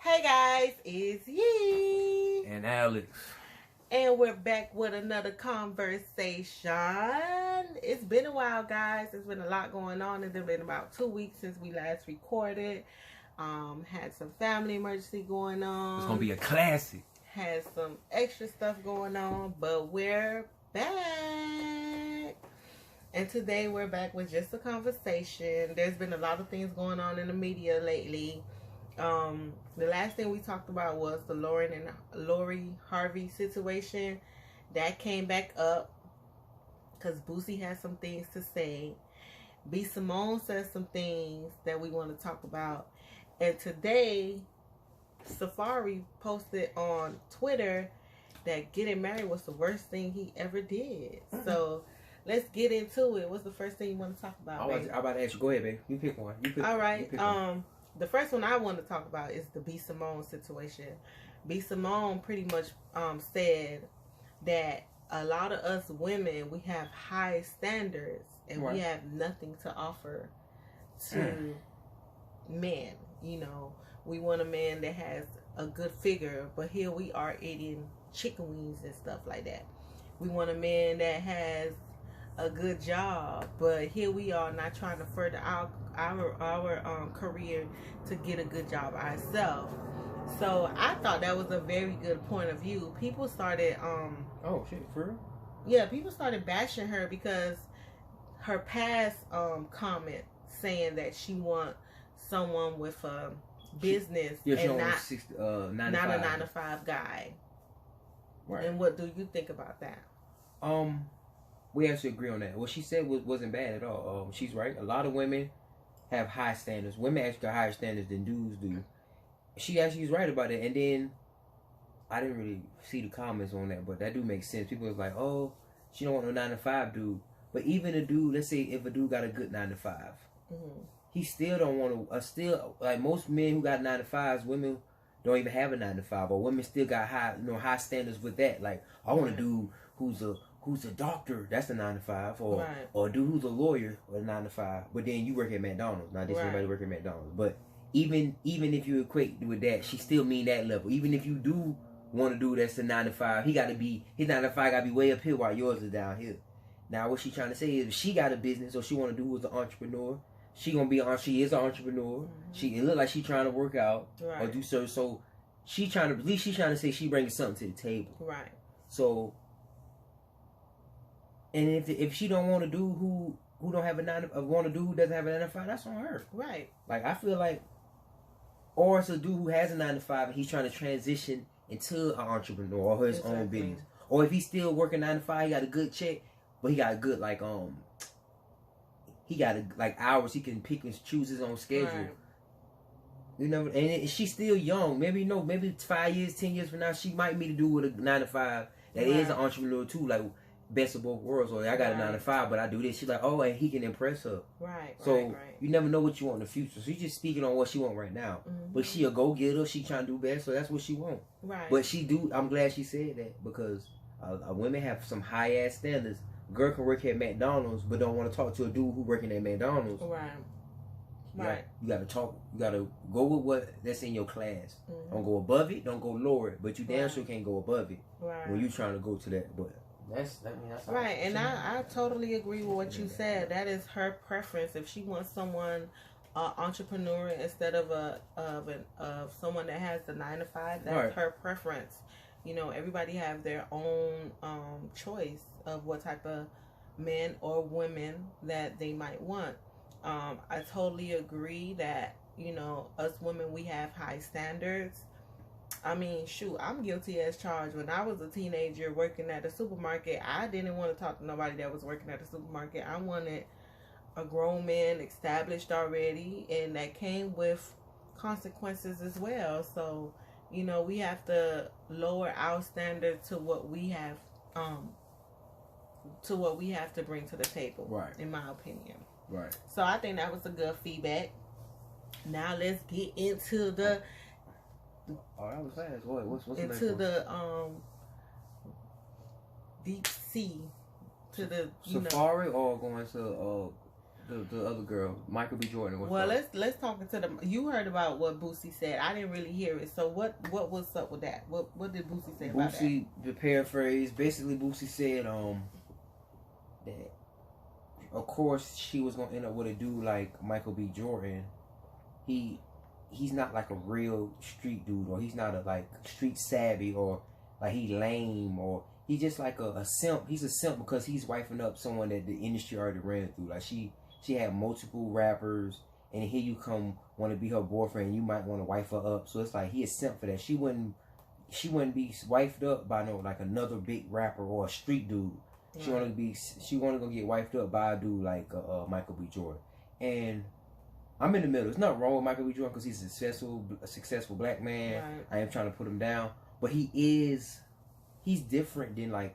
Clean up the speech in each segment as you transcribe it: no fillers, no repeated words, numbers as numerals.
Hey guys, it's Yee and Alex, and we're back with another conversation. It's been a while, guys. There's been a lot going on. It's been about 2 weeks since we last recorded. Had some family emergency going on. It's gonna be a classic. Had some extra stuff going on, but we're back. And today we're back with just a conversation. There's been a lot of things going on in the media lately. The last thing we talked about was the Lauren and Lori Harvey situation. That came back up because Boosie has some things to say. B. Simone says some things that we want to talk about. And today, Safari posted on Twitter that getting married was the worst thing he ever did. Mm-hmm. So let's get into it. What's the first thing you want to talk about? I'm about to ask you. Go ahead, babe. You pick one. All right. The first one I want to talk about is the B. Simone situation. B. Simone pretty much said that a lot of us women, we have high standards and we have nothing to offer to men. You know, we want a man that has a good figure, but here we are eating chicken wings and stuff like that. We want a man that has a good job, but here we are not trying to further our career to get a good job ourselves. So I thought that was a very good point of view. People started oh shit, for real? Yeah, people started bashing her because her past comment saying that she want someone with a business and not a 9-to-5 guy. Right. And what do you think about that? We actually agree on that. What she said wasn't bad at all. She's right. A lot of women have high standards. Women actually got higher standards than dudes do. She actually is right about it. And then I didn't really see the comments on that, but that do make sense. People was like, "Oh, she don't want no 9-to-5 dude." But even a dude, let's say if a dude got a good 9-to-5, he still don't want to. Still, like most men who got 9-to-5s, women don't even have a 9-to-5, but women still got high standards with that. Like, I want a dude who's a doctor, that's a 9-to-5, or a dude who's a lawyer or a 9-to-5. But then you work at McDonald's. Not this everybody work at McDonald's, but even if you equate with that, she still mean that level. Even if you do want a dude that's a 9-to-5, his 9-to-5 gotta be way up here while yours is down here. Now what she trying to say is, if she got a business or she want to do who's an entrepreneur, she is an entrepreneur. It look like she trying to work out or do so. She's trying to say she bringing something to the table. Right. So. And if she don't want to do who don't have want to do who doesn't have a 9-to-5, that's on her. Right. Like, I feel like, or it's a dude who has a 9-to-5 and he's trying to transition into an entrepreneur or his own business. Or if he's still working 9-to-5, he got a good check, but he got a good he got hours he can pick and choose his own schedule. Right. You know, and she's still young. Maybe 5 years, 10 years from now, she might meet a dude with a 9-to-5 that is an entrepreneur too. Like, best of both worlds. Or I got a 9-to-5, but I do this. She's like, oh, and he can impress her. Right. So you never know what you want in the future. So she's just speaking on what she want right now. But she a go getter. She trying to do best. So that's what she want. Right. But I'm glad she said that, because women have some high ass standards. Girl can work at McDonald's, but don't want to talk to a dude who working at McDonald's. Right. Right. You gotta talk. You gotta go with what that's in your class. Don't go above it. Don't go lower it. But you damn sure can't go above it when you trying to go to that. But that's right, and I totally agree with what you said. That is her preference. If she wants someone entrepreneur instead of someone that has the 9-to-5, that's her preference. You know, everybody have their own choice of what type of men or women that they might want. I totally agree that, you know, us women, we have high standards. I mean, shoot, I'm guilty as charged. When I was a teenager working at a supermarket, I didn't want to talk to nobody that was working at the supermarket. I wanted a grown man established already, and that came with consequences as well. So, you know, we have to lower our standards to what we have to bring to the table. Right. In my opinion. Right. So I think that was a good feedback. Now let's get into the. Oh, that was fast. What's into the deep sea, to the Safari or going to The other girl, Michael B. Jordan. Well, let's talk to the. You heard about what Boosie said. I didn't really hear it. So what was up with that? What did Boosie say about that? Boosie, the paraphrase, basically Boosie said that of course she was gonna end up with a dude like Michael B. Jordan. He's not like a real street dude, or he's not a like street savvy, or like he lame, or he's just like a simp. He's a simp because he's wifing up someone that the industry already ran through. Like she had multiple rappers, and here you come want to be her boyfriend. You might want to wife her up. So it's like he a simp for that. She wouldn't be wifed up by no like another big rapper or a street dude. Right. She wanted to get wifed up by a dude like Michael B. Jordan. And I'm in the middle. There's nothing wrong with Michael B. Jordan because he's a successful black man. Right. I am trying to put him down, but he's different than like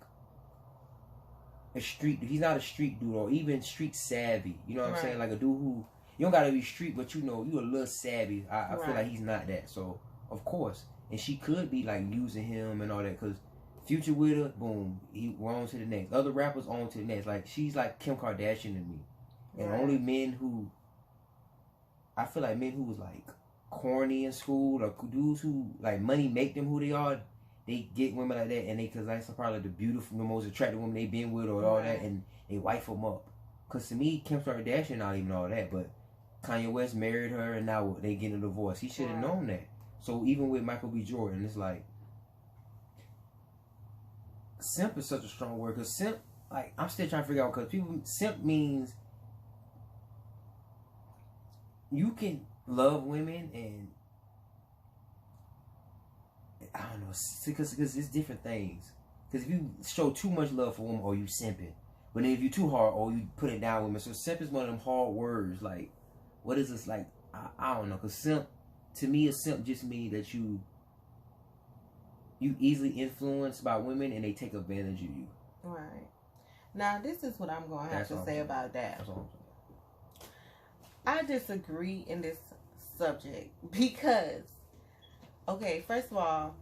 a street dude. He's not a street dude or even street savvy. You know what I'm saying? Like a dude who, you don't gotta be street, but you know, you a little savvy. I feel like he's not that. So, of course. And she could be like using him and all that because Future with her, boom, we're on to the next. Other rappers on to the next. Like, she's like Kim Kardashian to me. And only men who, I feel like men who was like corny in school or dudes who like money make them who they are, they get women like that, and because that's probably the beautiful, the most attractive woman they been with or all that, and they wife them up. Because to me, Kim Kardashian not even all that, but Kanye West married her, and now they getting a divorce. He should have known that. So even with Michael B. Jordan, it's like, simp is such a strong word, because simp, like, I'm still trying to figure out, because simp means you can love women and I don't know, because it's different things. Because if you show too much love for a woman, or you simping. But then if you too hard, or you put it down women. So simp is one of them hard words. Like, what is this? Like, I don't know. Because simp, to me, a simp just means that you easily influenced by women and they take advantage of you. Right. Now, this is what I'm going to have to say about that. That's all I disagree in this subject because, okay, first of all,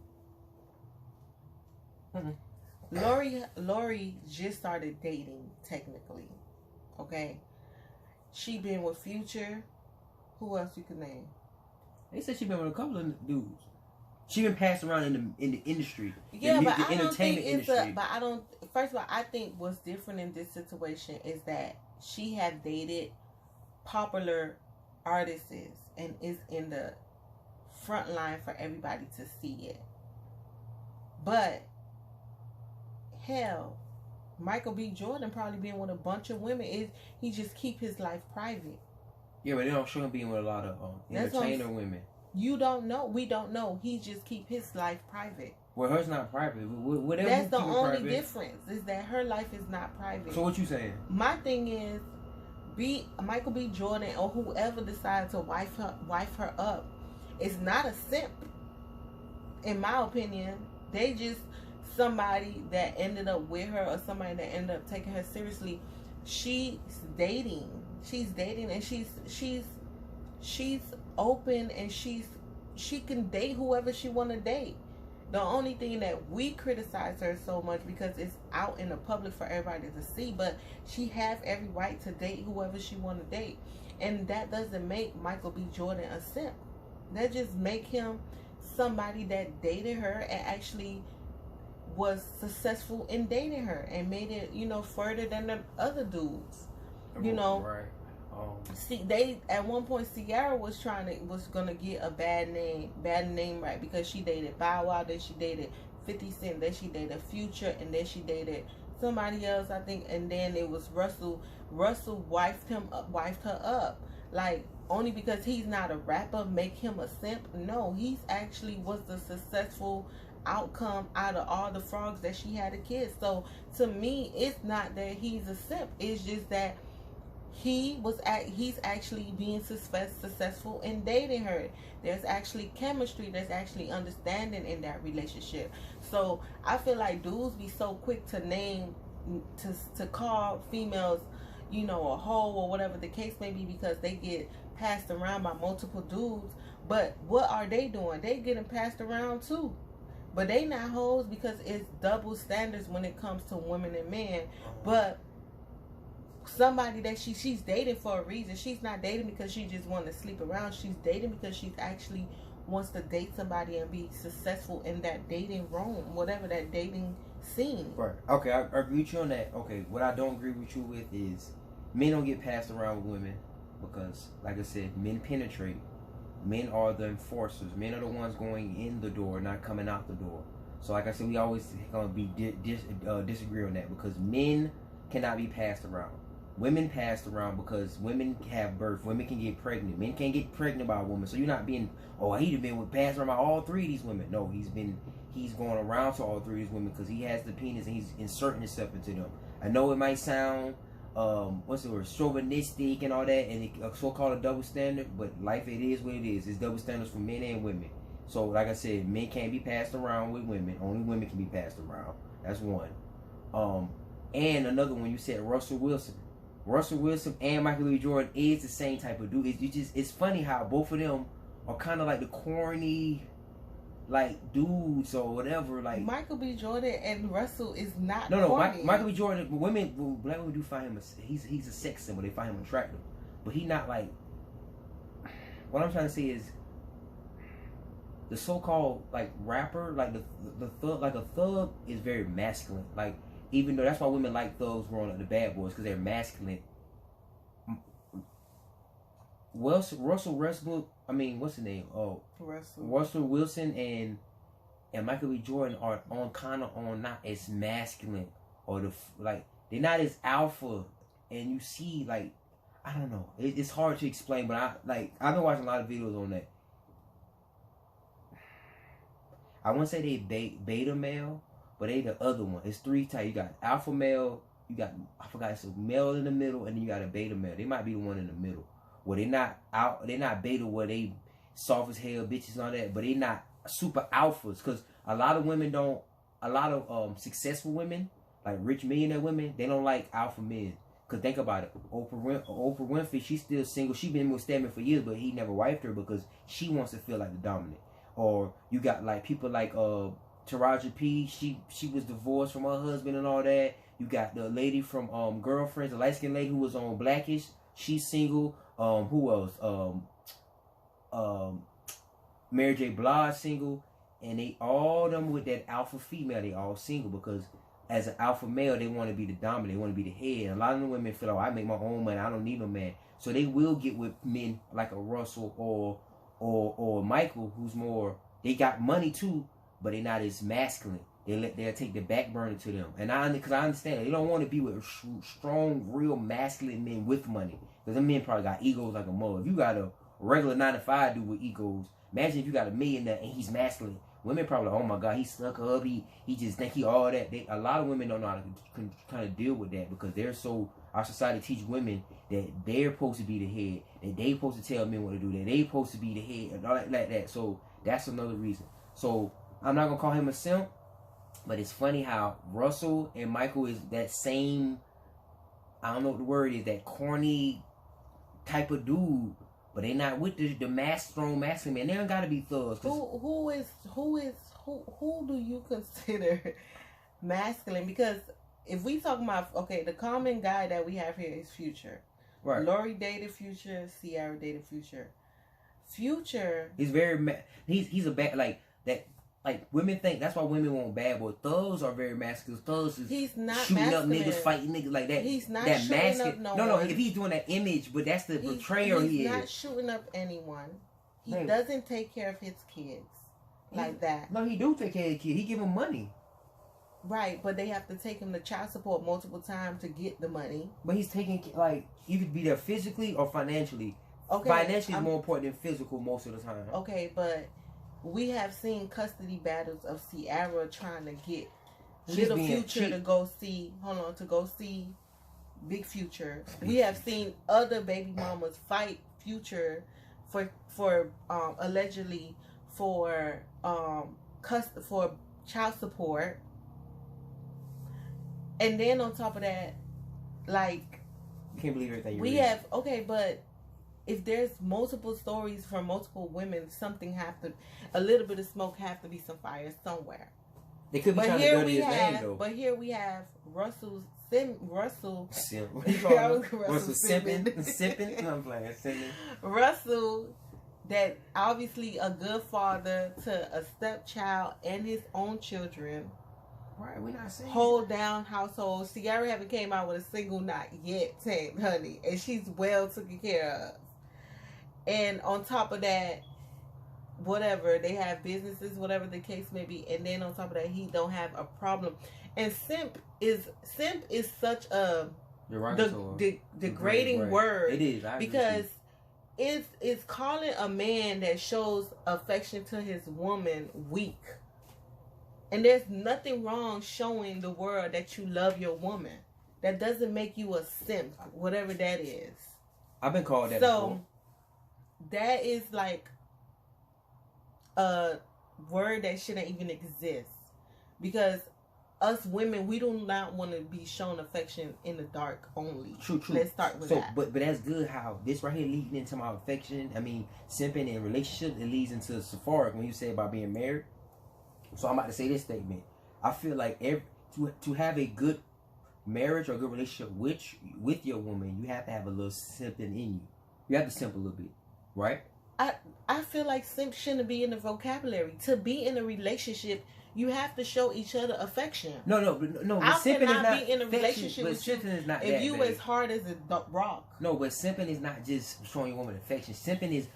Lori just started dating, technically. Okay? She been with Future. Who else you can name? They said she been with a couple of dudes. She been passed around in the industry. Yeah, but I don't think it's first of all, I think what's different in this situation is that she have dated popular artists and is in the front line for everybody to see it. But hell, Michael B. Jordan probably being with a bunch of women, he just keep his life private. Yeah, but they don't show him being with a lot of entertainer women. You don't know. We don't know. He just keep his life private. Well, hers not private. Whatever. That's the only difference, is that her life is not private. So what you saying? My thing is, Michael B. Jordan or whoever decides to wife her up is not a simp. In my opinion, they just somebody that ended up with her or somebody that ended up taking her seriously. She's dating, and she's open, and she can date whoever she want to date. The only thing that we criticize her so much because it's out in the public for everybody to see, but she have every right to date whoever she want to date. And that doesn't make Michael B. Jordan a simp. That just make him somebody that dated her and actually was successful in dating her and made it, further than the other dudes. Right. See, they at one point Ciara was gonna get a bad name right, because she dated Bow Wow, then she dated 50 Cent, then she dated Future, and then she dated somebody else, I think, and then it was Russell. Russell wifed her up, like, only because he's not a rapper make him a simp? No, he's actually was the successful outcome out of all the frogs that she had a kid. So to me, it's not that he's a simp. It's just that he's actually being successful in dating her. There's actually chemistry, there's actually understanding in that relationship. So I feel like dudes be so quick to call females, a hoe or whatever the case may be, because they get passed around by multiple dudes. But what are they doing? They getting passed around too. But they not hoes, because it's double standards when it comes to women and men. But somebody that she's dating for a reason. She's not dating because she just wants to sleep around. She's dating because she's actually wants to date somebody and be successful in that dating room, whatever that dating scene. Right. Okay, I agree with you on that. Okay, what I don't agree with you with is men don't get passed around with women because, like I said, men penetrate. Men are the enforcers. Men are the ones going in the door, not coming out the door. So, like I said, we always gonna be disagree on that because men cannot be passed around. Women passed around because women have birth. Women can get pregnant. Men can't get pregnant by a woman. So you're not being, oh, he'd been with passed around by all three of these women. No, he's going around to all three of these women because he has the penis and he's inserting himself into them. I know it might sound, what's the word, chauvinistic and all that, and so-called a double standard, but life, it is what it is. It's double standards for men and women. So, like I said, men can't be passed around with women. Only women can be passed around. That's one. And another one, you said Russell Wilson. Russell Wilson and Michael B. Jordan is the same type of dude. It's funny how both of them are kind of like the corny, like, dudes or whatever. Like Michael B. Jordan and Russell is not. Michael B. Jordan. Black women do find him. He's a sex symbol. They find him attractive, but he not like. What I'm trying to say is, the so-called like rapper, like the thug, like a thug is very masculine. Like, even though that's why women like thugs growing up, the bad boys, because they're masculine. Russell Westbrook, I mean, what's his name? Oh, Russell Wilson and Michael B. Jordan are on not as masculine, or they're not as alpha, and you see, like, I don't know, it's hard to explain, but I've been watching a lot of videos on that. I wouldn't say they beta male, but they the other one. It's three types. You got alpha male, you got, I forgot, it's a male in the middle, and then you got a beta male. They might be the one in the middle. Where they're not beta where they soft as hell bitches and all that, but they not super alphas. Cause a lot of successful women, like rich millionaire women, they don't like alpha men. Cause think about it, Oprah Winfrey, she's still single. She been with Stedman for years, but he never wifed her because she wants to feel like the dominant. Or you got like people like Taraji P. She was divorced from her husband and all that. You got the lady from Girlfriends, the light skinned lady who was on Blackish. She's single. Who else? Mary J. Blige single, and they all them with that alpha female. They all single because as an alpha male, they want to be the dominant. They want to be the head. And a lot of the women feel, oh, I make my own money. I don't need no man. So they will get with men like a Russell or Michael, who's more, they got money too, but they're not as masculine. They'll take the back burner to them. And because I understand it. They don't want to be with strong, real masculine men with money. Because them men probably got egos like a mother. If you got a regular 9-to-5 dude with egos, imagine if you got a millionaire and he's masculine. Women probably, oh my God, he stuck up. He just think he all that. A lot of women don't know how to kind of deal with that because they're so, our society teach women that they're supposed to be the head, that they supposed to tell men what to do, that they supposed to be the head, and all that like that. So that's another reason. So I'm not gonna call him a simp, but it's funny how Russell and Michael is that same, I don't know what the word is, that corny type of dude, but they not with the strong masculine man. They don't gotta be thugs. Who do you consider masculine? Because if we talk about, okay, the common guy that we have here is Future. Right. Lori dated Future. Ciara dated Future. Future. He's very he's a bad, like that. Like, women think that's why women want bad boy. Thugs are very masculine. Thugs is he's not shooting masculine. Up niggas, fighting niggas like that. He's not that shooting masculine. up no, if he's doing that image, but that's the portrayal he is. He's not shooting up anyone. He doesn't take care of his kids like that. No, he do take care of the kid. He give him money. Right, but they have to take him to child support multiple times to get the money. But he's taking, like, you could be there physically or financially. Okay, financially is more important than physical most of the time. Okay, but we have seen custody battles of Ciara trying to get Little Future to go see. Hold on, to go see Big Future. We have seen other baby mamas fight Future for allegedly for child support. And then on top of that, like, you can't believe everything we have. Okay, but if there's multiple stories from multiple women, a little bit of smoke have to be some fire somewhere. They could be trying to dirty his name though. But here we have Russell. Russell Simping. I'm playing Simping. Russell, that obviously a good father to a stepchild and his own children. Right, we're not saying hold down household. Ciara haven't came out with a single not yet, honey, and she's well taken care of. And on top of that, whatever, they have businesses, whatever the case may be, and then on top of that, he don't have a problem. And simp is such a degrading word. It is because it's calling a man that shows affection to his woman weak. And there's nothing wrong showing the world that you love your woman. That doesn't make you a simp, whatever that is. I've been called that before. That is like a word that shouldn't even exist. Because us women, we do not want to be shown affection in the dark only. True. Let's start with that. But that's good how this right here leading into my affection. I mean, simping in relationship, it leads into Sephora when you say about being married. So I'm about to say this statement. I feel like to have a good marriage or a good relationship with your woman, you have to have a little simping in you. You have to simp a little bit, right? I feel like simp shouldn't be in the vocabulary. To be in a relationship, you have to show each other affection. No. I cannot be in a relationship with you if you as hard as a rock. No, but simping is not just showing your woman affection. Simping is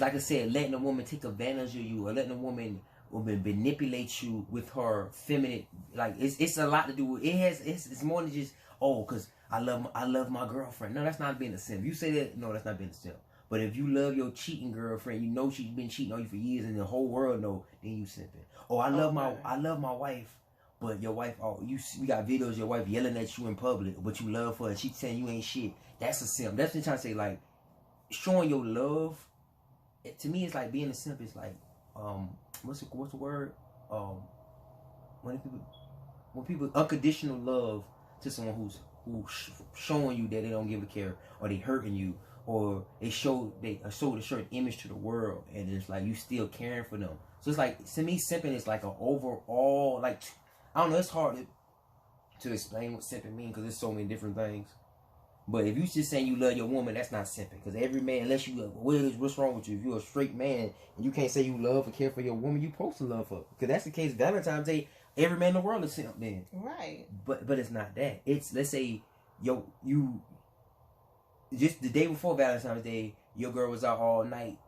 like I said, letting a woman take advantage of you or letting a woman manipulate you with her feminine. Like it's a lot to do with it's more than just because I love my girlfriend. No, that's not being a simp. You say that, no, that's not being a simp. But if you love your cheating girlfriend, you know she's been cheating on you for years and the whole world know, then you simping. I love my wife, but your wife, we got videos of your wife yelling at you in public, but you love her and she saying you ain't shit. That's a simp. That's what I'm trying to say, like showing your love. To me, it's like being a simp is like what's the word? When people unconditional love to someone who's showing you that they don't give a care or they hurting you or they show a certain image to the world and it's like you still caring for them. So it's like to me, simping is like an overall like I don't know. It's hard to explain what simping means because there's so many different things. But if you just saying you love your woman, that's not simping. Because every man, unless you what's wrong with you? If you're a straight man and you can't say you love or care for your woman, you supposed to love her. Because that's the case. Valentine's Day, every man in the world is simp then. Right. But it's not that. It's let's say you just the day before Valentine's Day, your girl was out all night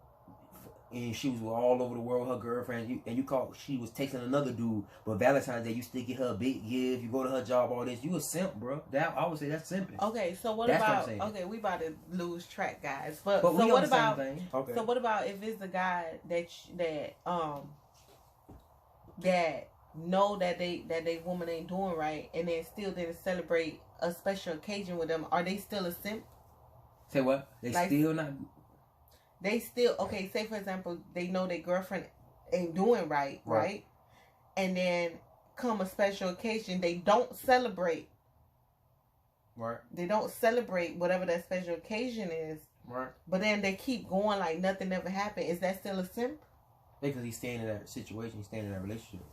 and she was all over the world, her girlfriend, and you called, she was texting another dude, but Valentine's Day, you still get her a big gift, you go to her job, all this, you a simp, bro. That, I would say that's simping. Okay, so what about, we about to lose track, guys, but so what about, so what about if it's the guy that know that they woman ain't doing right, and then still didn't celebrate a special occasion with them, are they still a simp? Say what? They like, still not... They still, okay, say for example, they know their girlfriend ain't doing right? And then come a special occasion, they don't celebrate. Right. They don't celebrate whatever that special occasion is. Right. But then they keep going like nothing ever happened. Is that still a simp? Because he's staying in that situation, he's staying in that relationship.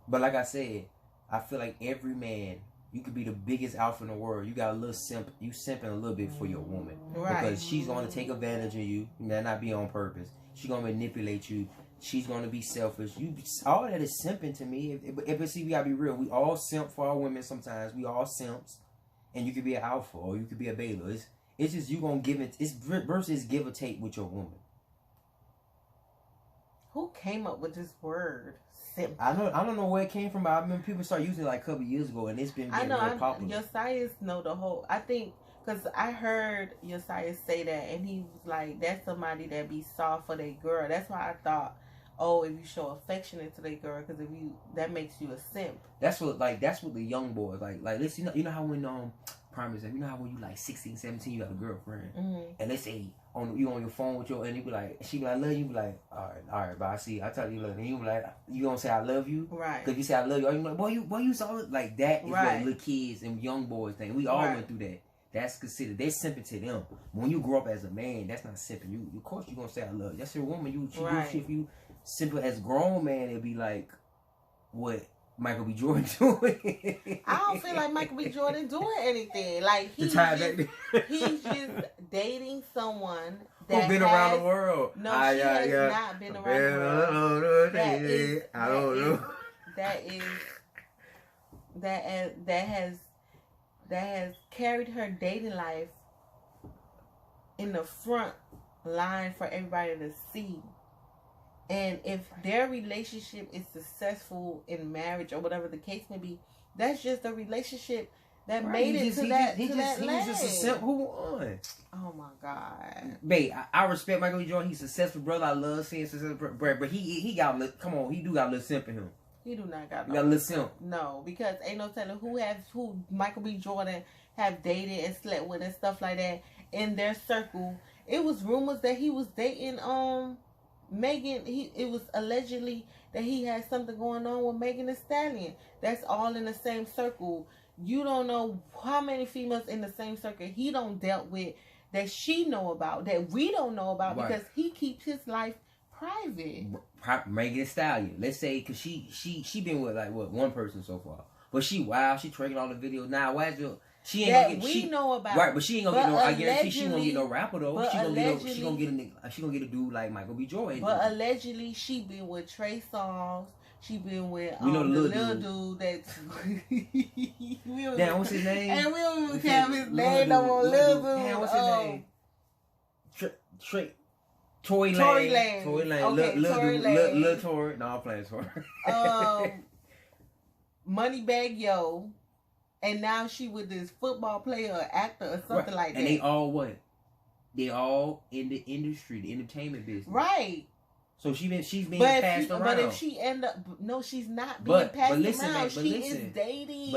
But like I said, I feel like every man, you could be the biggest alpha in the world. You got a little simp. You simping a little bit for your woman. Right. Because she's going to take advantage of you. That not be on purpose. She's going to manipulate you. She's going to be selfish. All that is simping to me. But see, we got to be real. We all simp for our women sometimes. We all simps. And you could be an alpha or you could be a beta. It's just you going to give it. It's versus give or take with your woman. Who came up with this word? Simp. I don't know where it came from, but I remember people started using it like a couple years ago, and it's been very popular. Josiah know the whole. I think because I heard Josiah say that, and he was like, "That's somebody that be soft for their girl." That's why I thought, oh, if you show affection to their girl, because that makes you a simp. That's what the young boys like. Let's you know how when prime example, you know how when you like 16, 17, you got a girlfriend, and let's say you on your phone with your, and you be like, she be like, I love you, be like, all right, but I tell you love, and you be like, you gonna say I love you, right? Because you say I love you, or you like, boy you saw it like that. Is right. What little kids and young boys think. We all went through that. That's considered, they're simping to them. When you grow up as a man, that's not simping. You of course you gonna say I love you. That's your woman. You if you simple as a grown man, it'd be like, what Michael B. Jordan doing. I don't feel like Michael B. Jordan doing anything. Like he's just dating someone that who's been around the world. No, she has not been around the world. That has carried her dating life in the front line for everybody to see. And if their relationship is successful in marriage or whatever the case may be, that's just a relationship that made it to that lane. Just a simple one. Oh my God, babe, I respect Michael B. Jordan. He's a successful brother. I love seeing successful brother, but he got he do got a little simp in him. He do not got. He got a little simp. No, because ain't no telling who Michael B. Jordan have dated and slept with and stuff like that in their circle. It was rumors that he was dating Megan. It was allegedly that he had something going on with Megan Thee Stallion. That's all in the same circle. You don't know how many females in the same circle he don't dealt with that she know about, that we don't know about, right, because he keeps his life private. Megan Thee Stallion, let's say, because she been with like one person so far, but she tracking all the videos now. Why is it? She ain't that gonna we know about, right? But she ain't gonna get no. I guarantee she gonna get no rapper though. She gonna get a dude like Michael B. Jordan. But allegedly, she been with Trey Songz. She been with the little dude that's damn, what's his name? And we don't even have his name no more. Little dude. Damn, what's his name? Tory Lane. Okay, Tory Lane. Little Tory. No, I'm playing Tory. Moneybagg Yo. And now she with this football player or actor or something like that. And they all what? They all in the industry, the entertainment business. Right. So she's being passed around. But if she end up, no, she's not being passed around. She is dating.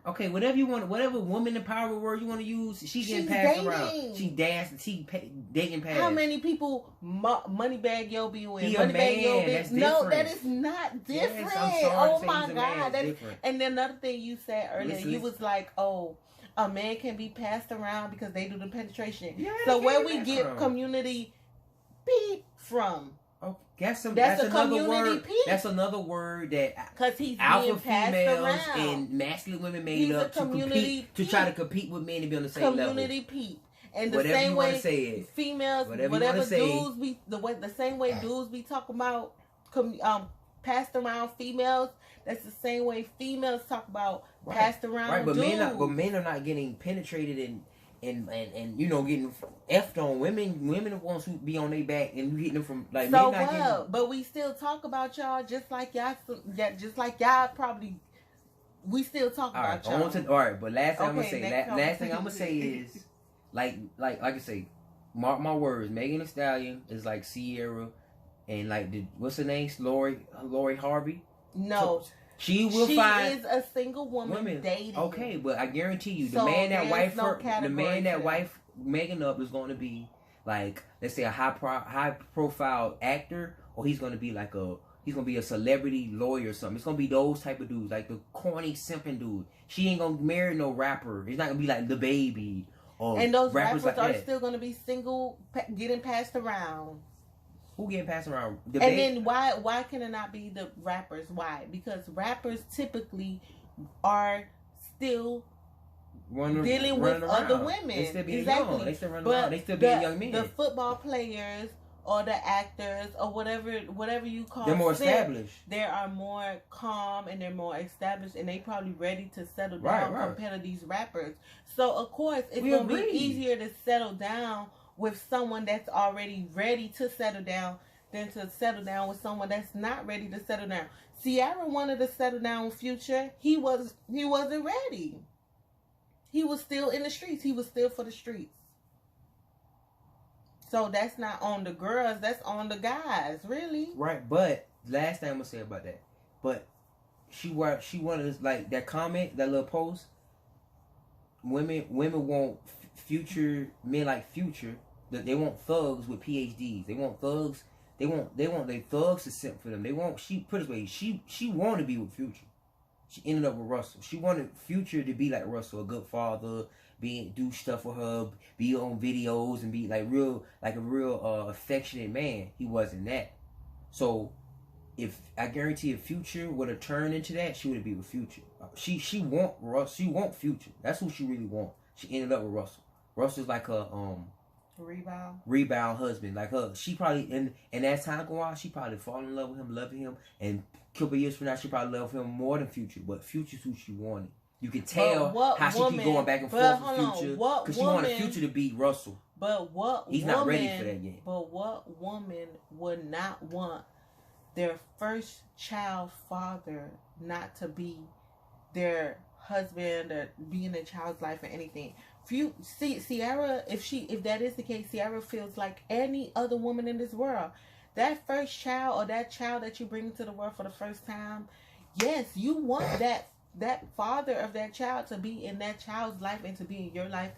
Okay, whatever you want, whatever woman empowerment word you want to use, she's getting passed around. She dating past. How many people Moneybagg Yo be with? He a man. That's no, that is not different. Yes, I'm sorry, oh my God, that's different. And then another thing you said earlier, you was like, oh, a man can be passed around because they do the penetration. Yeah, so where we get community peep from? Oh, that's another word. Peep. That's another word that because he's alpha females around. And masculine women made up to try to compete with men and be on the same level. Community peep. And whatever the same way females, whatever dudes be the same way dudes be talking about passed around females. That's the same way females talk about passed around dudes. Men are not getting penetrated and getting effed on. Women are the ones who be on their back and getting them from like. So well, but we still talk about y'all just like y'all probably. We still talk about y'all. All right, but last thing I'm gonna say is like I say, mark my words. Megan Thee Stallion is like Sierra, and like what's her name? Lori Harvey. No. She is a single woman dating. Okay, but I guarantee you, the man that wife Megan up is going to be like, let's say a high profile actor, or he's going to be like a celebrity lawyer or something. It's going to be those type of dudes, like the corny simping dude. She ain't going to marry no rapper. It's not going to be like the baby. And those rappers are still going to be single, getting passed around. Who getting passed around? Then why can it not be the rappers? Why? Because rappers typically are still dealing with other women. They still being young. They still running around. They still being young men. The football players or the actors or whatever you call they're more established. They are more calm and they're more established and they probably ready to settle down compared to these rappers. So of course it's gonna be easier to settle down with someone that's already ready to settle down than to settle down with someone that's not ready to settle down. Ciara wanted to settle down with Future. He wasn't ready. He was still in the streets. He was still for the streets. So that's not on the girls. That's on the guys, really. Right, but last thing I'm gonna say about that. But she wanted us like that comment, that little post. Women want Future men like Future. They want thugs with PhDs. They want thugs. They want their thugs to simp for them. They want put it this way. She wanted to be with Future. She ended up with Russell. She wanted Future to be like Russell, a good father, do stuff for her, be on videos and be like a real affectionate man. He wasn't that. So if I guarantee if Future would have turned into that, she would be with Future. She want Russ. She want Future. That's who she really want. She ended up with Russell. Russell's like her rebound husband. Like her, she probably and as time go on, she probably fall in love with him, loving him, and a couple years from now, she probably love him more than Future. But Future's who she wanted. You can tell how she keep going back and forth with Future because she wanted Future to beat Russell. But he's not ready for that yet. But what woman would not want their first child father not to be their husband or be in the child's life or anything? Ciara, if that is the case, Ciara feels like any other woman in this world. That first child or that child that you bring into the world for the first time, yes, you want that father of that child to be in that child's life and to be in your life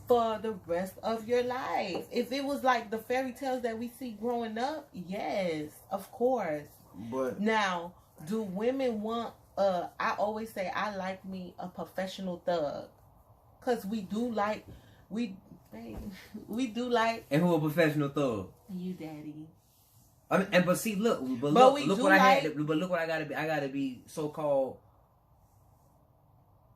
for the rest of your life. If it was like the fairy tales that we see growing up, yes, of course. But now, do women want I always say I like me a professional thug. Cause we do like and who a professional thug? You, daddy. I mean, but see, look what I gotta be so called.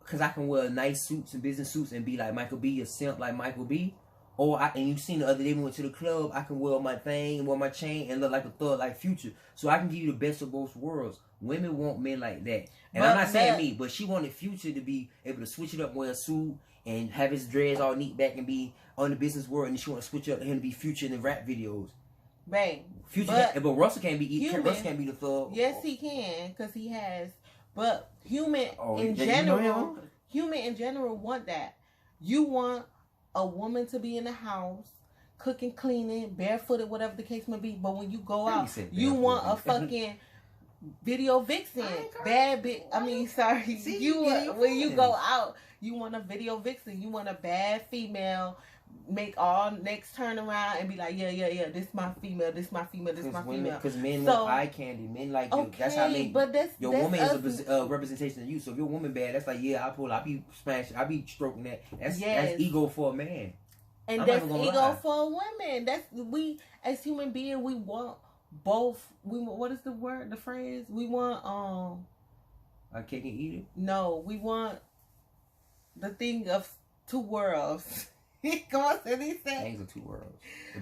Cause I can wear nice suits and business suits and be like Michael B, a simp like Michael B. And you seen the other day we went to the club, I can wear my thing, wear my chain, and look like a thug like Future. So I can give you the best of both worlds. Women want men like that. And I'm not saying me, but she wanted Future to be able to switch it up, wear a suit, and have his dreads all neat back and be on the business world, and she want to switch up him to be Future in the rap videos. Bang. Future, but Russell can't be Russell can't be the thug. Yes, he can, because he has. But human in general want that. You want a woman to be in the house, cooking, cleaning, barefooted, whatever the case may be. But when you go out, you want a fucking video vixen, bad bitch. I mean, sorry, when you go out, you want a video vixen. You want a bad female. Make all necks turn around and be like, yeah, this my female, this my female. Because men want eye candy. Men like you. That's how they. But your woman is a representation of you. So if your woman bad, that's like, yeah, I be smashing, I be stroking that. That's ego for a man. And that's ego for a woman. That's we as human beings. We want both. What is the word? The phrase? We want a cake and eat it. No, we want the thing of two worlds. Come on, Cindy said. Things of two worlds. The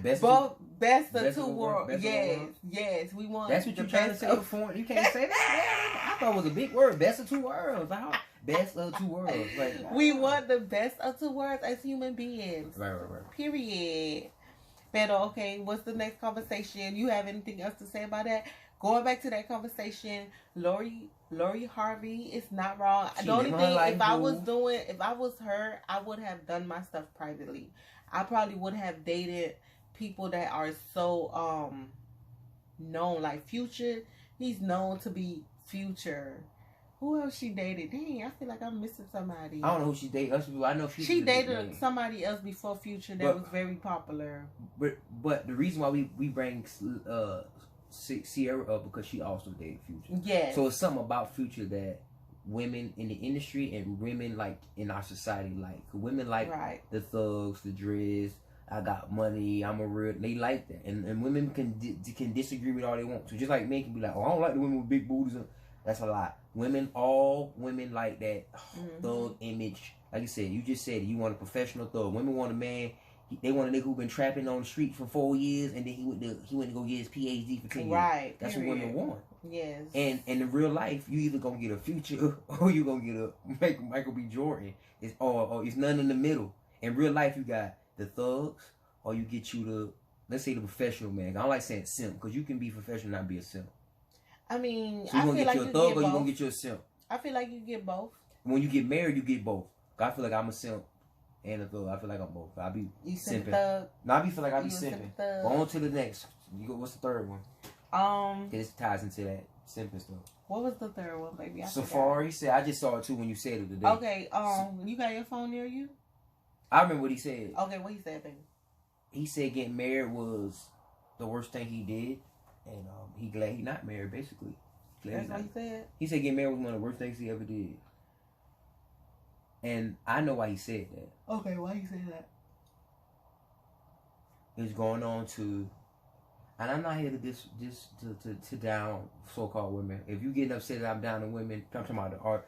best of two worlds. Yes. We want. That's what you're trying to say before. You can't say that. I thought it was a big word. Best of two worlds. Best of two worlds. Like, we want the best of two worlds as human beings. Right. Period. But okay, what's the next conversation? You have anything else to say about that? Going back to that conversation, Lori Harvey is not wrong. The only thing, if I was her, I would have done my stuff privately. I probably would have dated people that are so known, like Future. He's known to be Future. Who else she dated? Dang, I feel like I'm missing somebody. I don't know who she dated. I know she dated somebody else before Future that was very popular. But the reason why we bring Ciara up because she also dated Future. Yeah. So it's something about Future that women in the industry and women like in our society like. Women like the thugs, the dreads. I got money. I'm a real. They like that, and women can disagree with all they want to. Just like men can be like, oh, I don't like the women with big booties. That's a lie. All women like that thug image. Like you said, you just said you want a professional thug. Women want a man. They want a nigga who been trapping on the street for 4 years, and then he went to go get his PhD for 10 years. Right. That's what women want. Yes. And in real life, you either gonna get a Future or you gonna get Michael B. Jordan. Or it's none in the middle. In real life, you got the thugs, or you get you the, let's say, the professional man. I don't like saying simp because you can be professional and not be a simp. I mean, so you gonna get you a thug or you gonna get you a simp? I feel like you get both. When you get married, you get both. I feel like I'm a simp and a thug. I feel like I'm both. I be simping. No, I feel like I be simping. Go on to the next. What's the third one? This ties into that simping stuff. What was the third one, baby? Safari said. I just saw it too when you said it today. Okay. You got your phone near you? I remember what he said. Okay, what he said, baby? He said getting married was the worst thing he did, and he glad he not married. Basically, that's what he said. He said getting married was one of the worst things he ever did, and I know why he said that. Okay, why he said that? He was going on to. and I'm not here to down so-called women. If you getting upset that I'm down to women, I'm talking about the art.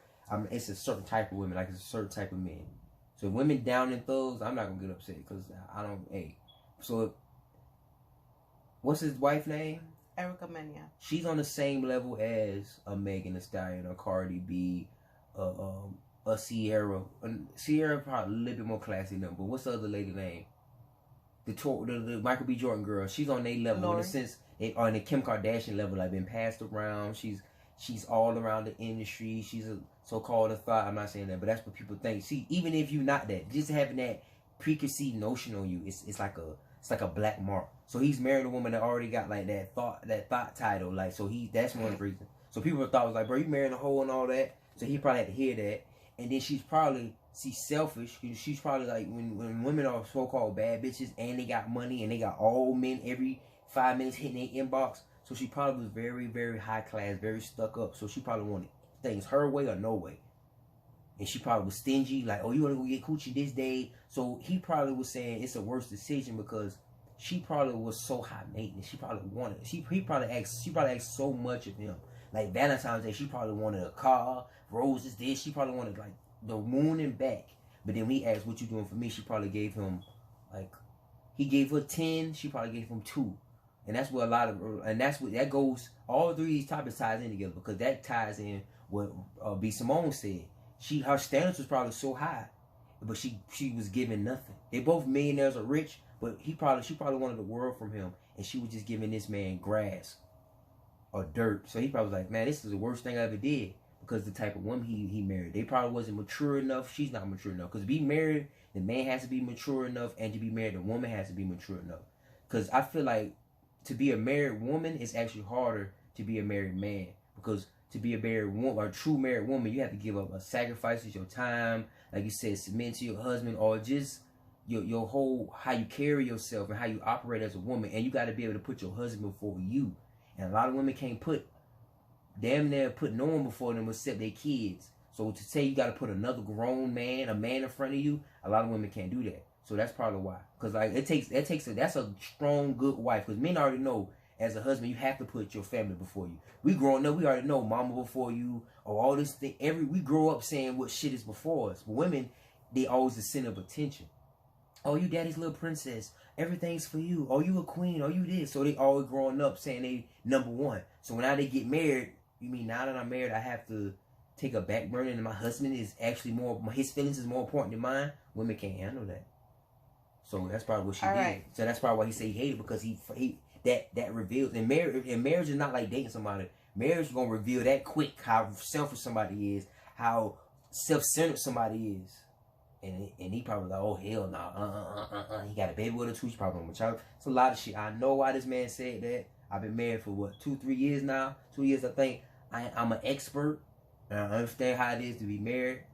It's a certain type of women, like it's a certain type of men. So if women down in thugs, I'm not gonna get upset because I don't. Hey, so what's his wife name? Erica Mena. She's on the same level as a Megan Thee Stallion, a Cardi B, a Sierra. Sierra probably a little bit more classy than them. But what's the other lady name? The Michael B. Jordan girl. She's on their level Lori. in the sense they are in the Kim Kardashian level. Like been passed around. She's all around the industry. She's a so-called a thought. I'm not saying that, but that's what people think. See, even if you're not that, just having that preconceived notion on you, it's like a black mark. So he's married a woman that already got like that thought title. Like so that's one reason. So people thought was like, bro, you married a hoe and all that. So he probably had to hear that. And then she's selfish. She's probably like when women are so-called bad bitches and they got money and they got all men every 5 minutes hitting their inbox. So she probably was very, very high class, very stuck up. So she probably wanted things her way or no way. And she probably was stingy, like, oh, you want to go get coochie this day? So he probably was saying it's a worse decision because she probably was so high maintenance. She probably wanted. She probably asked so much of him. Like Valentine's Day, she probably wanted a car, roses. This, she probably wanted like the moon and back. But then when he asked, "What you doing for me?" She probably gave him like he gave her 10. She probably gave him 2. And that's what that goes. All 3 of these topics ties in together because that ties in what B. Simone said. Her standards was probably so high, but she was giving nothing. They both millionaires or rich, but she probably wanted the world from him, and she was just giving this man grass or dirt. So he probably was like, man, this is the worst thing I ever did because the type of woman he married. They probably wasn't mature enough. She's not mature enough because to be married, the man has to be mature enough, and to be married, the woman has to be mature enough. Because I feel like to be a married woman is actually harder to be a married man because to be a married woman or a true married woman, you have to give up sacrifices, your time, like you said, submit to your husband, or just your whole how you carry yourself and how you operate as a woman, and you got to be able to put your husband before you. And a lot of women can't put no one before them except their kids. So to say you got to put another grown man, a man in front of you, a lot of women can't do that. So that's probably why. Because like that's a strong, good wife. Because men already know as a husband you have to put your family before you. We growing up, we already know mama before you or all this thing. We grow up saying what shit is before us. But women, they always the center of attention. Oh, you daddy's little princess. Everything's for you. Oh, you a queen. Oh, you this. So they always growing up saying they number one. So when now they get married, you mean now that I'm married, I have to take a back burner and my husband is actually his feelings is more important than mine? Women can't handle that. So that's probably what she did. Right. So that's probably why he said he hated because he that reveals and marriage is not like dating somebody. Marriage is gonna reveal that quick how selfish somebody is, how self-centered somebody is. And he probably like, oh hell no, he got a baby with her too. She probably with child. It's a lot of shit. I know why this man said that. I've been married for what 2-3 years now. 2 years I think. I'm an expert. And I understand how it is to be married.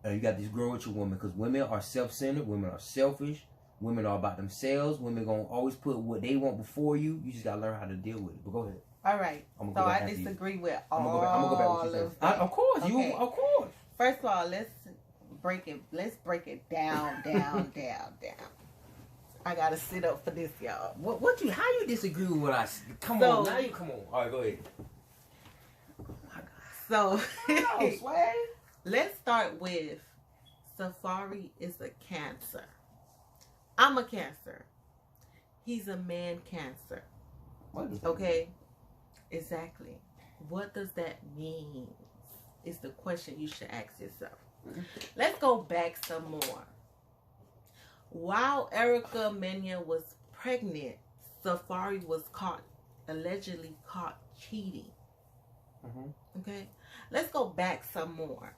And you got this girl with your woman because women are self-centered. Women are selfish. Women are about themselves. Women gonna always put what they want before you. You just gotta learn how to deal with it. But go ahead. All right. So I disagree with all of that. I'm gonna go back with you. Of course, okay. Of course. First of all, let's break it down. I gotta sit up for this, y'all. How you disagree with what I said? Come on. All right, go ahead. So let's start with Safaree is a Cancer. I'm a Cancer. He's a man Cancer. Okay? Exactly. What does that mean? Is the question you should ask yourself. Let's go back some more. While Erica Mena was pregnant, Safaree was allegedly caught cheating. Okay? Let's go back some more.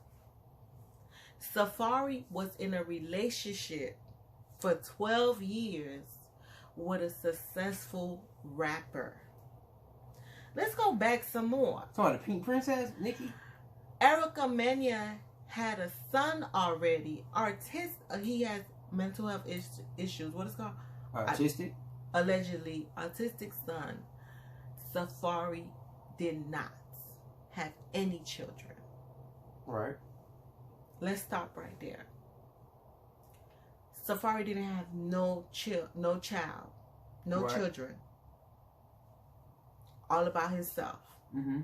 Safaree was in a relationship for 12 years with a successful rapper. Let's go back some more. So the Pink Princess, Nicki? Erica Mena had a son already. He has mental health issues. What is it called? Autistic? Allegedly autistic son. Safaree did not have any children. Right. Let's stop right there. Safaree didn't have no child, no children. all about himself. Mm-hmm.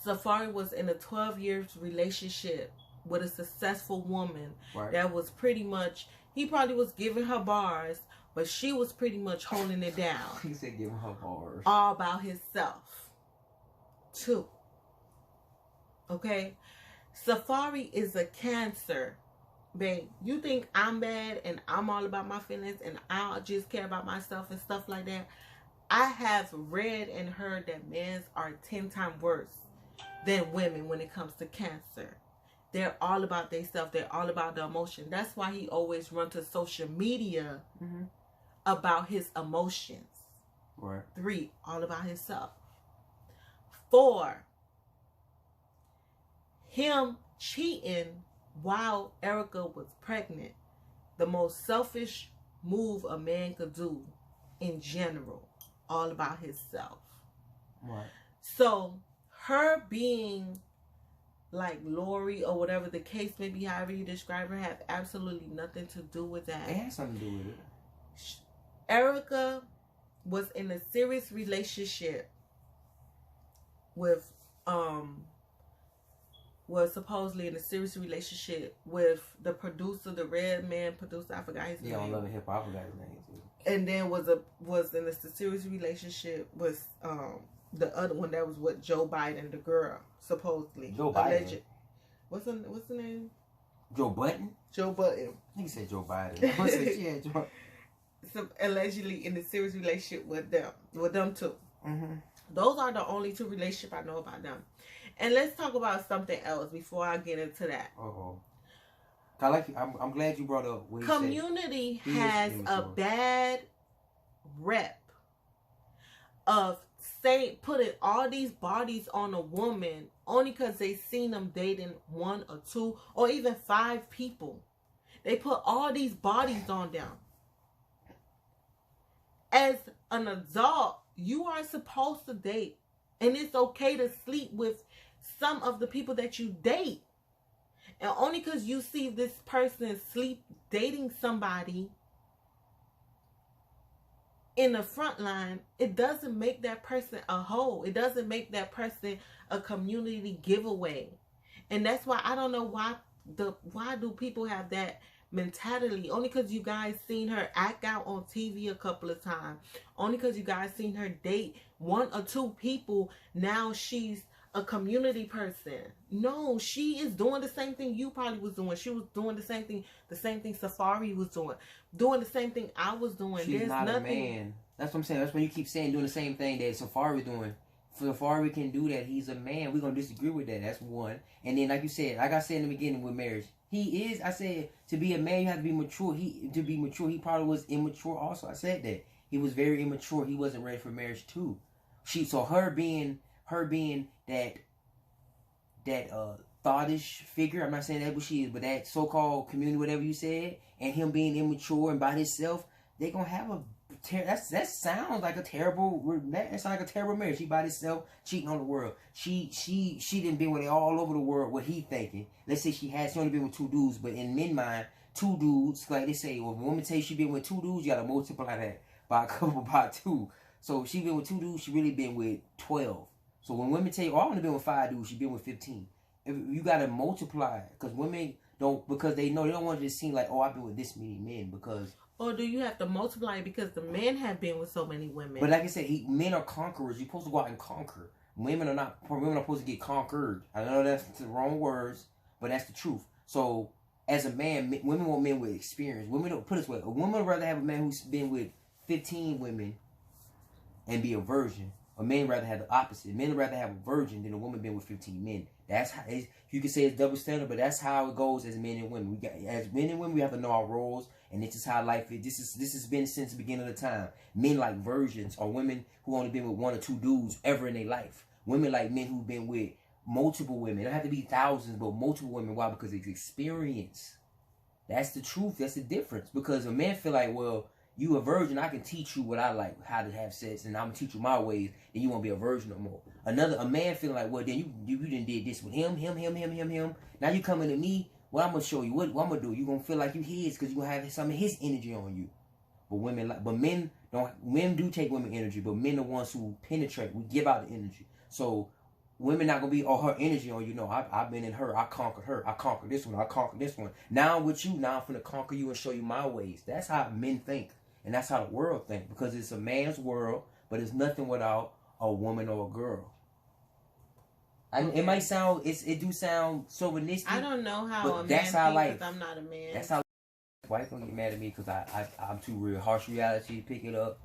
Safari was in a 12-year relationship with a successful woman right. that was pretty much, he probably was giving her bars, but she was pretty much holding it down. He said giving her bars. All about himself, too. Okay? Safari is a Cancer. Babe, you think I'm bad and I'm all about my feelings and I just care about myself and stuff like that? I have read and heard that men are 10 times worse than women when it comes to Cancer. They're all about themselves. They're all about the emotion. That's why he always runs to social media about his emotions. Right. 3, all about himself. 4, him cheating while Erica was pregnant. The most selfish move a man could do in general. All about himself. Right. So, her being like Lori or whatever the case may be, however you describe her, have absolutely nothing to do with that. It has something to do with it. Erica was in a serious relationship with was supposedly in a serious relationship with the producer, the red man producer, I forgot his name. Yeah, on Love and Hip Hop, I forgot his name too. And then was in a serious relationship with the other one that was with Joe Biden, the girl, supposedly. Joe Biden. Alleged. What's the name? Joe Button? Joe Button. He said Joe Biden. I said, yeah, Joe. So allegedly in a serious relationship with them two. Mm-hmm. Those are the only 2 relationships I know about them. And let's talk about something else before I get into that. I'm glad you brought up what he Community has a bad rep of putting all these bodies on a woman only because they seen them dating 1 or 2 or even 5 people. They put all these bodies on them. As an adult, you are supposed to date, and it's okay to sleep with some of the people that you date. And only because you see this person dating somebody in the front line, it doesn't make that person a hoe. It doesn't make that person a community giveaway. And that's why I don't know why do people have that mentality. Only because you guys seen her act out on TV a couple of times. Only because you guys seen her date 1 or 2 people. Now she's a community person. No, she is doing the same thing you probably was doing. She was doing the same thing Safari was doing the same thing I was doing. She's not a man. That's what I'm saying. That's when you keep saying doing the same thing that Safari doing. Safari can do that. He's a man. We're gonna disagree with that. That's one. And then, like you said, like I said in the beginning with marriage, he is. I said to be a man, you have to be mature. He probably was immature. Also, I said that he was very immature. He wasn't ready for marriage too. Her being that thoughtish figure. I'm not saying that's what she is, but that so-called community, whatever you said, and him being immature and by himself, they're gonna have that sounds like a terrible. That sounds like a terrible marriage. She by herself, cheating on the world. She didn't been with it all over the world. What he thinking? Let's say she only been with 2 dudes, but in men's mind, 2 dudes, like they say, when a woman tell you she been with 2 dudes, you gotta multiply that by 2. So she been with 2 dudes, she really been with 12. So when women tell you, oh, I only been with 5 dudes, she been with 15. You gotta multiply, because women don't, because they know they don't want to just seem like, oh, I've been with this many men, because. Or do you have to multiply because the men have been with so many women? But like I said, men are conquerors. You're supposed to go out and conquer. Women are supposed to get conquered. I know that's the wrong words, but that's the truth. So as a man, women want men with experience. Women don't, put it this way, a woman would rather have a man who's been with 15 women and be a virgin. A man rather have the opposite. Men would rather have a virgin than a woman been with 15 men. That's how you can say it's double standard, but that's how it goes as men and women. As men and women, we have to know our roles, and this is how life is. This has been since the beginning of the time. Men like virgins, or women who only been with 1 or 2 dudes ever in their life. Women like men who've been with multiple women. It don't have to be thousands, but multiple women. Why? Because it's experience. That's the truth. That's the difference. Because a man feel like, well, you a virgin, I can teach you what I like, how to have sex, and I'm gonna teach you my ways, then you won't be a virgin no more. A man feeling like, well, then you done did this with him. Now you coming to me, well, I'm gonna show you what I'm gonna do. You gonna feel like you his, because you gonna have some of his energy on you. But men don't. Men do take women energy, but men are the ones who penetrate. We give out the energy. So women not gonna be all her energy on you. Know I've been in her. I conquered her. I conquered this one. I conquered this one. Now I'm with you. Now I'm gonna conquer you and show you my ways. That's how men think, and that's how the world think, because it's a man's world, but it's nothing without a woman or a girl. It might sound it do sound chauvinistic. I don't know how a man that's how thinks, I'm not a man. That's how. Wife gonna get mad at me because I'm too real. Harsh reality, pick it up.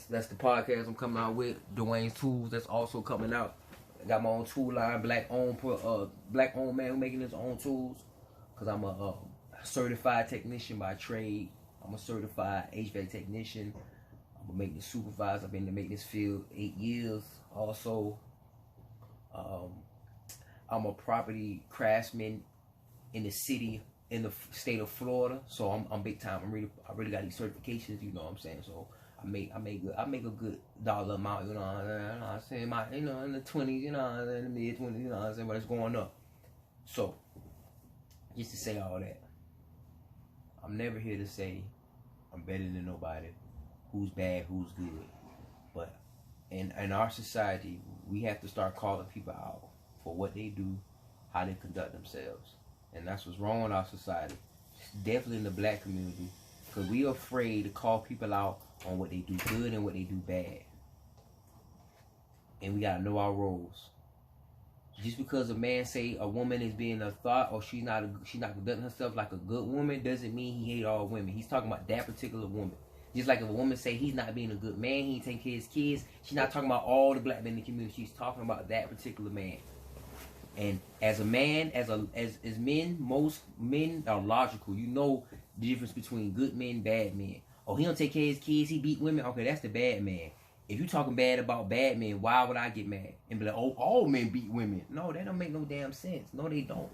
That's the podcast I'm coming out with. Dwayne's Tools, that's also coming out. I got my own tool line, black owned man who making his own tools. Cause I'm a certified technician by trade. I'm a certified HVAC technician. I'm a maintenance supervisor. I've been in the maintenance field 8 years. Also, I'm a property craftsman in the city. In the state of Florida, so I'm big time. I really got these certifications, you know what I'm saying. So I make a good dollar amount, you know what I'm saying. In the 20s, you know, in the mid 20s, you know what I'm saying. But it's going up. So just to say all that, I'm never here to say I'm better than nobody, who's bad, who's good. But in our society, we have to start calling people out for what they do, how they conduct themselves. And that's what's wrong with our society. Definitely in the black community. Because we are afraid to call people out on what they do good and what they do bad. And we got to know our roles. Just because a man say a woman is being a thought or she's not conducting herself like a good woman doesn't mean he hate all women. He's talking about that particular woman. Just like if a woman say he's not being a good man, he ain't taking care of his kids, she's not talking about all the black men in the community. She's talking about that particular man. And as a man, as men, most men are logical. You know the difference between good men, bad men. Oh, he don't take care of his kids, he beat women. Okay, that's the bad man. If you talking bad about bad men, why would I get mad and be like, oh, all men beat women? No, that don't make no damn sense. No, they don't.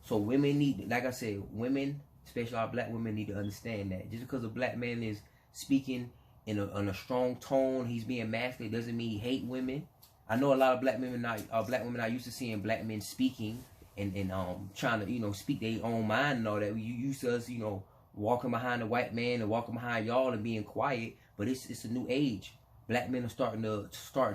So women need, like I said, women, especially our black women, need to understand that just because a black man is speaking in a strong tone, he's being masculine, doesn't mean he hate women. I know a lot of black women not used to seeing black men speaking and trying to, speak their own mind and all that. You used to us, walking behind the white man and walking behind y'all and being quiet. But it's a new age. Black men are starting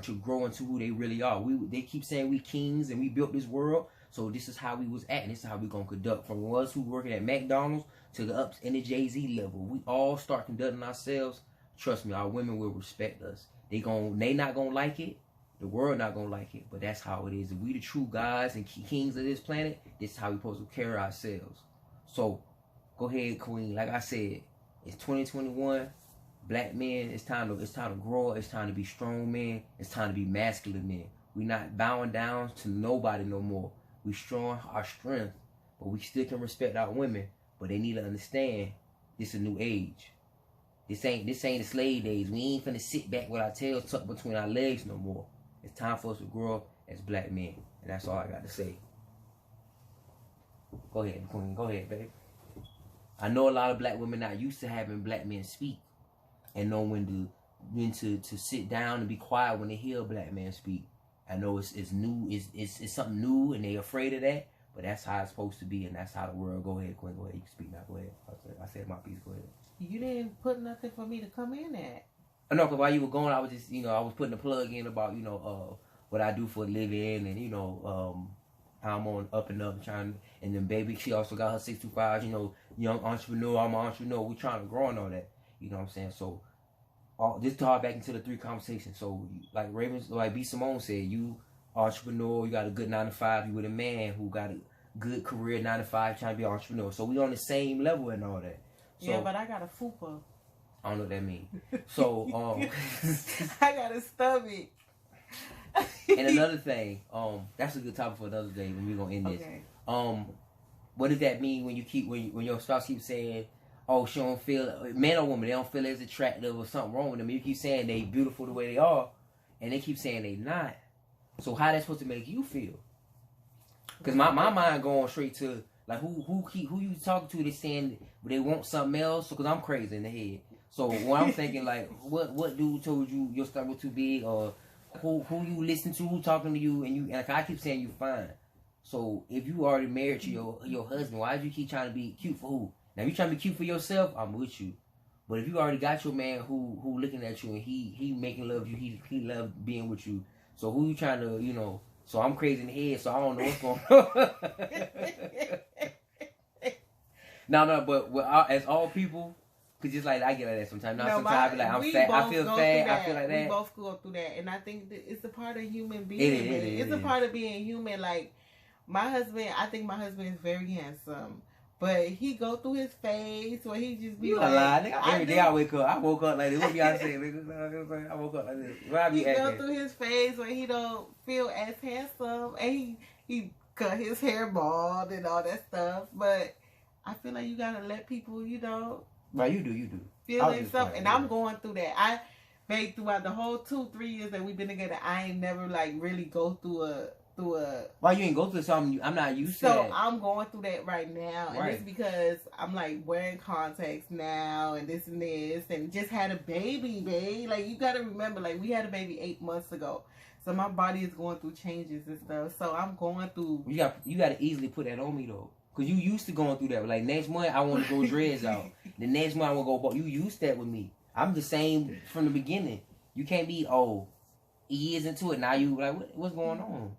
to grow into who they really are. They keep saying we kings and we built this world. So this is how we was at, and this is how we gonna conduct. From us who working at McDonald's to the ups in the Jay-Z level, we all start conducting ourselves. Trust me, our women will respect us. They not gonna like it. The world not gonna like it, but that's how it is. If we the true gods and kings of this planet, this is how we supposed to carry ourselves. So, go ahead, Queen. Like I said, it's 2021. Black men, it's time to grow. It's time to be strong men. It's time to be masculine men. We not bowing down to nobody no more. We strong our strength, but we still can respect our women. But they need to understand this is a new age. This ain't the slave days. We ain't finna sit back with our tails tucked between our legs no more. It's time for us to grow up as black men. And that's all I got to say. Go ahead, Queen. Go ahead, babe. I know a lot of black women not used to having black men speak and know when to sit down and be quiet when they hear a black man speak. I know it's new. It's something new and they afraid of that. But that's how it's supposed to be, and that's how the world. Go ahead, Queen. Go ahead. You can speak now. Go ahead. I said my piece. Go ahead. You didn't put nothing for me to come in at. No, because while you were going, I was just, I was putting a plug in about, what I do for a living and, how I'm on up and up trying. And then baby, she also got her 625, young entrepreneur. I'm an entrepreneur. We're trying to grow and all that. You know what I'm saying? So, this ties back into the 3 conversations. So, like B. Simone said, you entrepreneur, you got a good 9 to 5. You with a man who got a good career 9 to 5 trying to be an entrepreneur. So, we on the same level and all that. So, yeah, but I got a fupa. I don't know what that means. So, I got a stomach. And another thing, that's a good topic for another day when we're gonna end this. Okay. What does that mean when your spouse keeps saying, oh, she don't feel, man or woman, they don't feel as attractive or something wrong with them. You keep saying they beautiful the way they are, and they keep saying they not. So how that supposed to make you feel? Because my mind going straight to like who you talking to? They saying they want something else. So because I'm crazy in the head. So when I'm thinking like, what dude told you your stomach was too big, or who you listen to, who talking to you, and like I keep saying you fine. So if you already married to your husband, why do you keep trying to be cute for who? Now, if you trying to be cute for yourself, I'm with you. But if you already got your man who looking at you and he making love you, he love being with you. So who you trying to, you know? So I'm crazy in the head, so I don't know what's going on. No, but as all people, cause just like I get like that sometimes. Now sometimes I be like I'm fat, I feel fat, I feel like that. We both go through that, and I think that it's a part of human being. It's a part of being human. Like my husband, I think my husband is very handsome. But he go through his phase where he just be you like, lie. Nigga, every day I wake up. I woke up like this. What y'all say, nigga? I woke up like this. Why I be he go through his phase where he don't feel as handsome, and he cut his hair bald and all that stuff. But I feel like you gotta let people, you know. Right, you do. Feel themselves, and I'm going through that. Babe, throughout the whole 2-3 years that we've been together, I ain't never like really go through a. Why you ain't go through something? I'm not used to that. So I'm going through that right now, and it's because I'm like wearing contacts now, and this, and just had a baby, babe. Like you gotta remember, like we had a baby 8 months ago, so my body is going through changes and stuff. So I'm going through. You gotta easily put that on me though, cause you used to going through that. Like next month I want to grow dreads out. The next month I want to go bald. You used that with me. I'm the same from the beginning. You can't be years into it now. You like what's going on?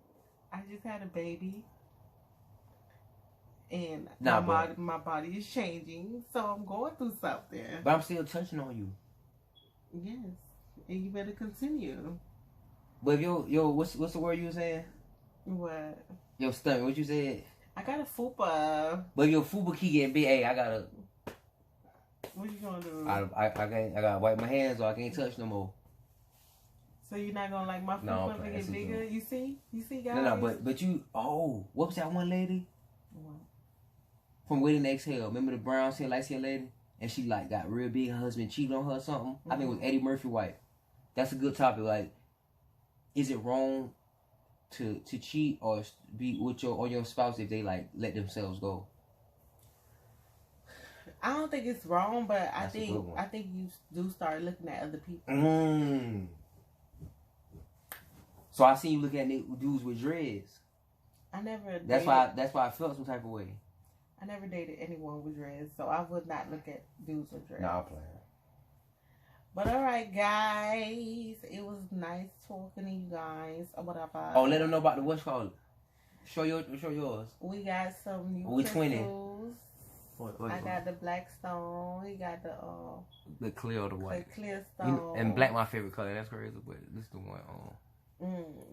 I just had a baby, and my body is changing, so I'm going through something. But I'm still touching on you. Yes, and you better continue. But what's the word you were saying? What? Your stomach. What you said? I got a fupa. But your fupa keep getting big. Hey, I gotta. What you gonna do? I gotta wipe my hands or I can't touch no more. So you're not gonna like my fupa to get bigger? You see, guys. No, but you. Oh, what was that one lady? What? From Waiting to Exhale. Remember the brown skin, light skin lady? And she like got real big. Her husband cheated on her or something. I think it was Eddie Murphy wife. That's a good topic. Like, is it wrong to cheat or be with your spouse if they like let themselves go? I don't think it's wrong, but I think you do start looking at other people. So I seen you look at dudes with dreads. I never. That's why I felt some type of way. I never dated anyone with dreads, so I would not look at dudes with dreads. No, I'm playing. But all right, guys, it was nice talking to you guys. Whatever. Oh, let them know about the what's called. Show yours. We got some new we crystals. 20. I got the black stone. We got the clear or the white. The clear stone. And black my favorite color. That's crazy, but this is the one.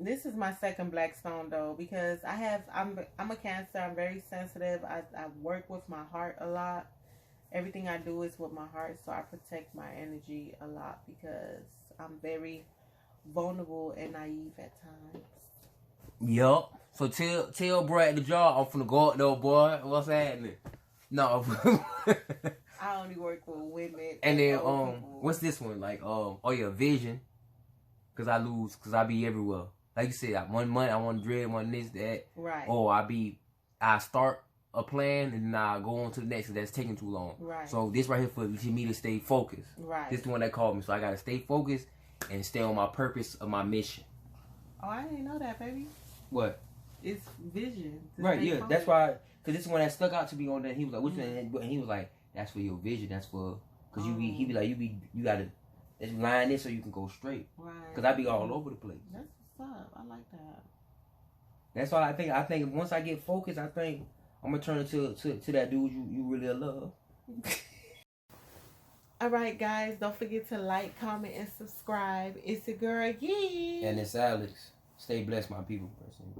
This is my second black stone though, because I'm a Cancer. I'm very sensitive. I work with my heart a lot. Everything I do is with my heart, so I protect my energy a lot because I'm very vulnerable and naive at times. Yup. So tell bro at the job I'm finna go up though, boy. What's happening? No. I only work with women. And then what's this one? Like vision. Cause I be everywhere. Like you said, 1 month I want to dread, one this, that. Right. Or I start a plan and then I go on to the next, that's taking too long. Right. So this right here for me to stay focused. Right. This is the one that called me, so I gotta stay focused and stay on my purpose of my mission. Oh, I didn't know that, baby. What? It's vision. Right. Yeah. Focused. That's why. Cause this is one that stuck out to me on that. He was like, "Which one?" And he was like, "That's for your vision. That's for." Cause he be like, you gotta. Let's line this so you can go straight. Right. Cause I be all over the place. That's what's up. I like that. That's all I think. I think once I get focused, I think I'm gonna turn into that dude you really love. All right, guys. Don't forget to like, comment, and subscribe. It's your girl, Yee. And it's Alex. Stay blessed, my people. Person.